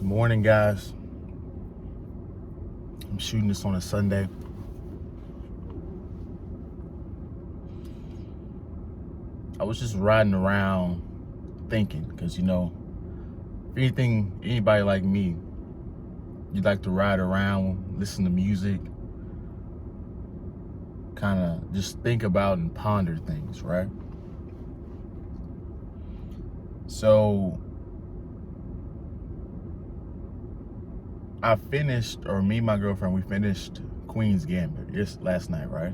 Good morning, guys. I'm shooting this on a Sunday. I was just riding around thinking, because if anybody like me, you like to ride around, listen to music, kind of just think about and ponder things, right? So me and my girlfriend, we finished Queen's Gambit just last night, right?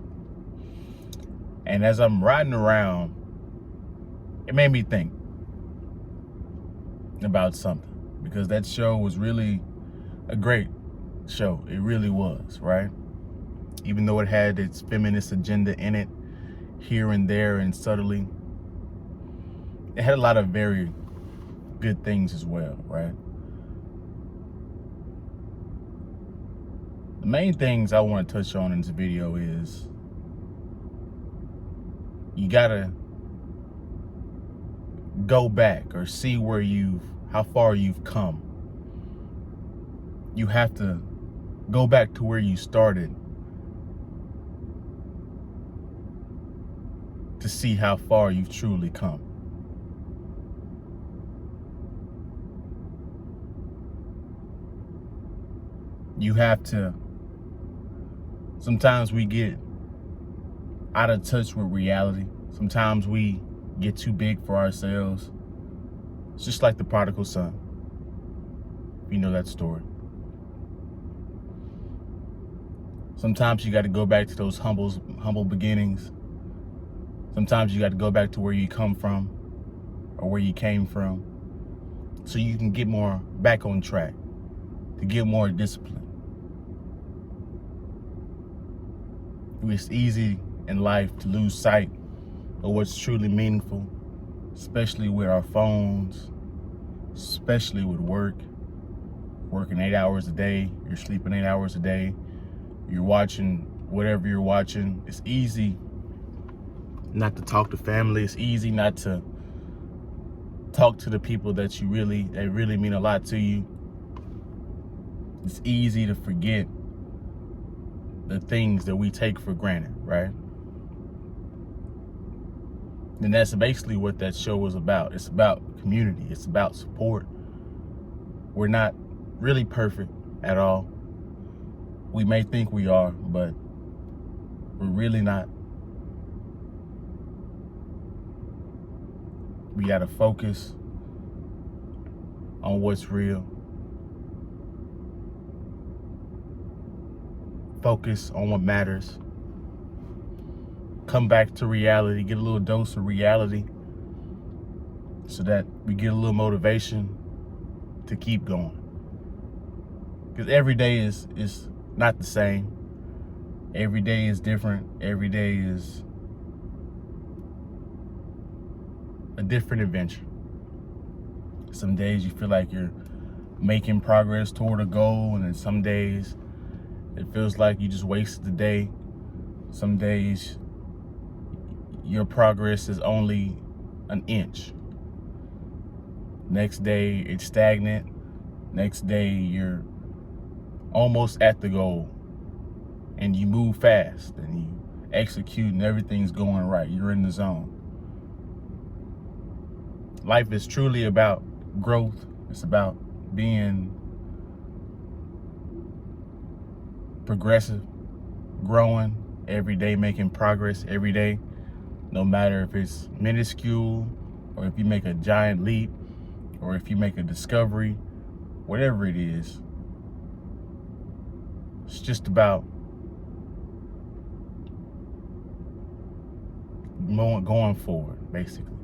And as I'm riding around, it made me think about something, because that show was really a great show. It really was, right? Even though it had its feminist agenda in it here and there and subtly, it had a lot of very good things as well, right? The main things I want to touch on in this video is you gotta go back or see how far you've come. You have to go back to where you started to see how far you've truly come. You have to, sometimes we get out of touch with reality. Sometimes we get too big for ourselves. It's just like the prodigal son. You know that story. Sometimes you got to go back to those humble beginnings. Sometimes you got to go back to where you come from or where you came from, so you can get more back on track, to get more discipline. It's easy in life to lose sight of what's truly meaningful, especially with our phones, especially with working 8 hours a day, you're sleeping 8 hours a day, you're watching whatever you're watching. It's easy not to talk to family. It's easy not to talk to the people that really mean a lot to you. It's easy to forget the things that we take for granted, right? And that's basically what that show was about. It's about community. It's about support. We're not really perfect at all. We may think we are, but we're really not. We gotta focus on what's real. Focus on what matters. Come back to reality, get a little dose of reality, so that we get a little motivation to keep going. Because every day is not the same. Every day is different. Every day is a different adventure. Some days you feel like you're making progress toward a goal, and then some days it feels like you just wasted the day. Some days your progress is only an inch. Next day it's stagnant. Next day you're almost at the goal, and you move fast and you execute and everything's going right. You're in the zone. Life is truly about growth. It's about being progressive, growing every day, making progress every day, no matter if it's minuscule or if you make a giant leap or if you make a discovery, whatever it is. It's just about going forward, basically.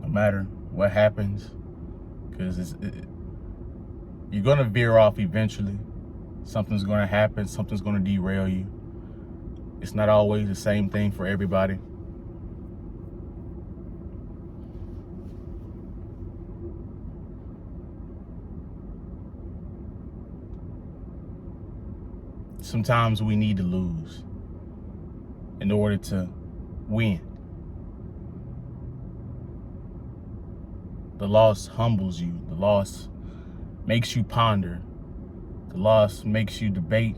No matter what happens, because you're gonna veer off eventually. Something's gonna happen. Something's gonna derail you. It's not always the same thing for everybody. Sometimes we need to lose in order to win. The loss humbles you. The loss makes you ponder. The loss makes you debate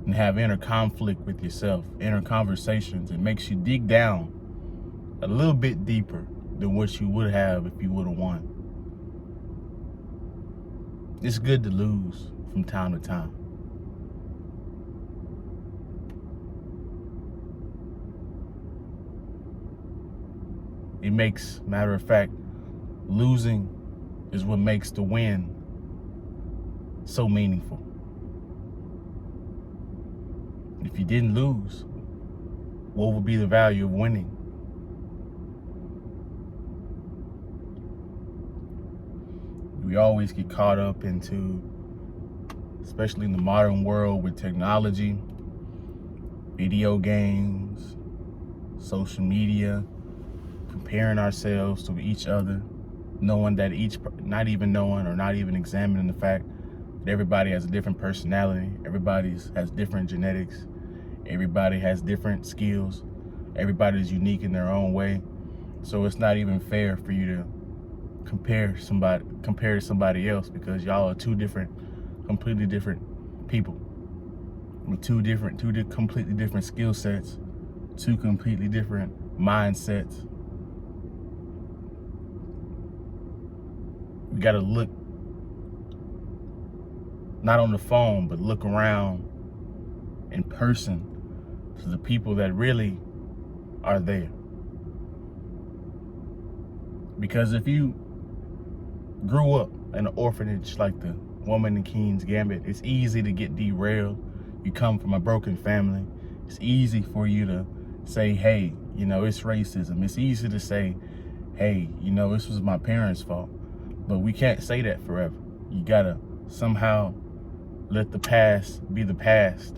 and have inner conflict with yourself, inner conversations. It makes you dig down a little bit deeper than what you would have if you would have won. It's good to lose from time to time. It makes, matter of fact, losing is what makes the win so meaningful. If you didn't lose, what would be the value of winning? We always get caught up into, especially in the modern world with technology, video games, social media, comparing ourselves to each other, knowing that not even examining the fact that everybody has a different personality, everybody has different genetics, everybody has different skills, everybody's unique in their own way. So it's not even fair for you to compare to somebody else, because y'all are completely different people with two completely different skill sets, two completely different mindsets. We gotta look not on the phone, but look around in person to the people that really are there. Because if you grew up in an orphanage like the woman in King's Gambit, it's easy to get derailed. You come from a broken family. It's easy for you to say, hey, it's racism. It's easy to say, hey, this was my parents' fault. But we can't say that forever. You gotta somehow let the past be the past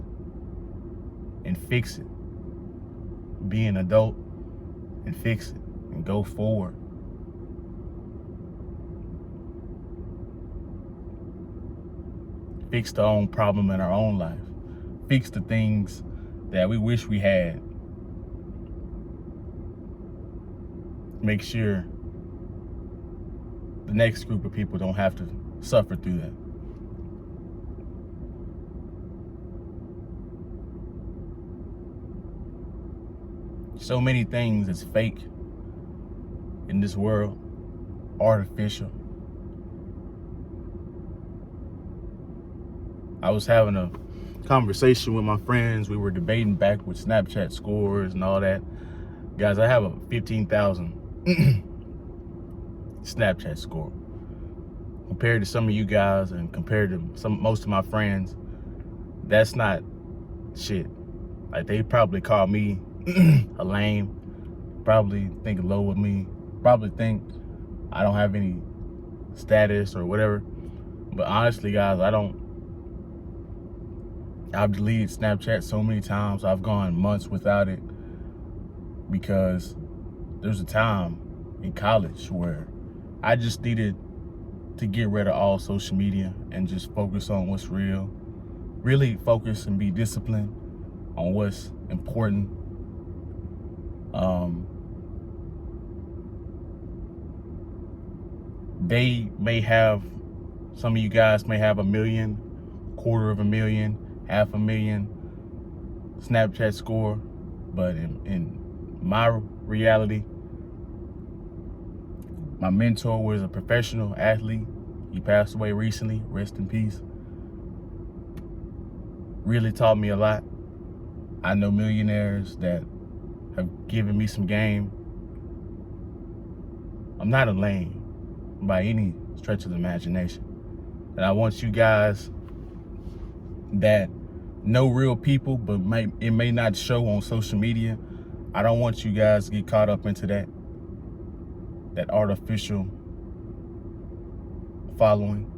and fix it. Be an adult and fix it and go forward. Fix the own problem in our own life. Fix the things that we wish we had. Make sure the next group of people don't have to suffer through that. So many things is fake in this world, artificial. I was having a conversation with my friends. We were debating back with Snapchat scores and all that. Guys, I have a 15,000 Snapchat score. Compared to some of you guys and compared to most of my friends, that's not shit. Like, they probably call me a lame, probably think low of me, probably think I don't have any status or whatever. But honestly, guys, I've deleted Snapchat so many times. I've gone months without it because there's a time in college where I just needed to get rid of all social media and just focus on what's real. Really focus and be disciplined on what's important. Some of you guys may have 1 million, 250,000, 500,000 Snapchat score, but in my reality, my mentor was a professional athlete. He passed away recently, rest in peace. Really taught me a lot. I know millionaires that have given me some game. I'm not a lame by any stretch of the imagination. And I want you guys that know real people, but it may not show on social media. I don't want you guys to get caught up into that artificial following.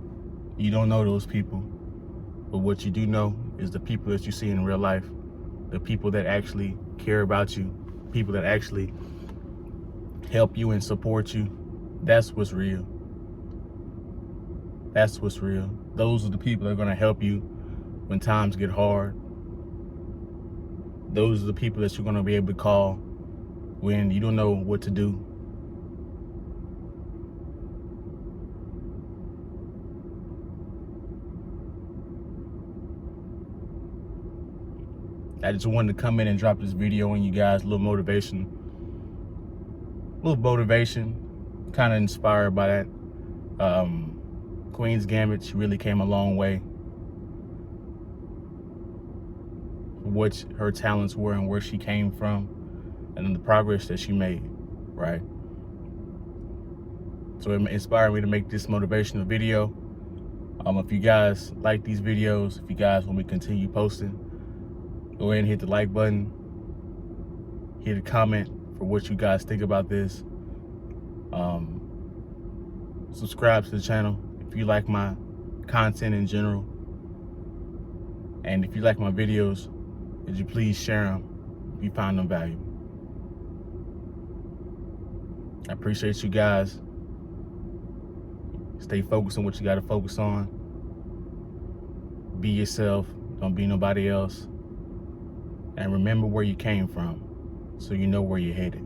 You don't know those people, but what you do know is the people that you see in real life, the people that actually care about you, people that actually help you and support you. That's what's real. That's what's real. Those are the people that are going to help you when times get hard. Those are the people that you're going to be able to call when you don't know what to do. I just wanted to come in and drop this video on you guys, a little motivation, kind of inspired by that. Queen's Gambit, she really came a long way. What her talents were and where she came from, and the progress that she made, right? So it inspired me to make this motivational video. If you guys like these videos, if you guys want me to continue posting, go ahead and hit the like button, hit a comment for what you guys think about this. Subscribe to the channel if you like my content in general, and if you like my videos, would you please share them if you find them valuable. I appreciate you guys. Stay focused on what you got to focus on. Be yourself, don't be nobody else, and remember where you came from so you know where you're headed.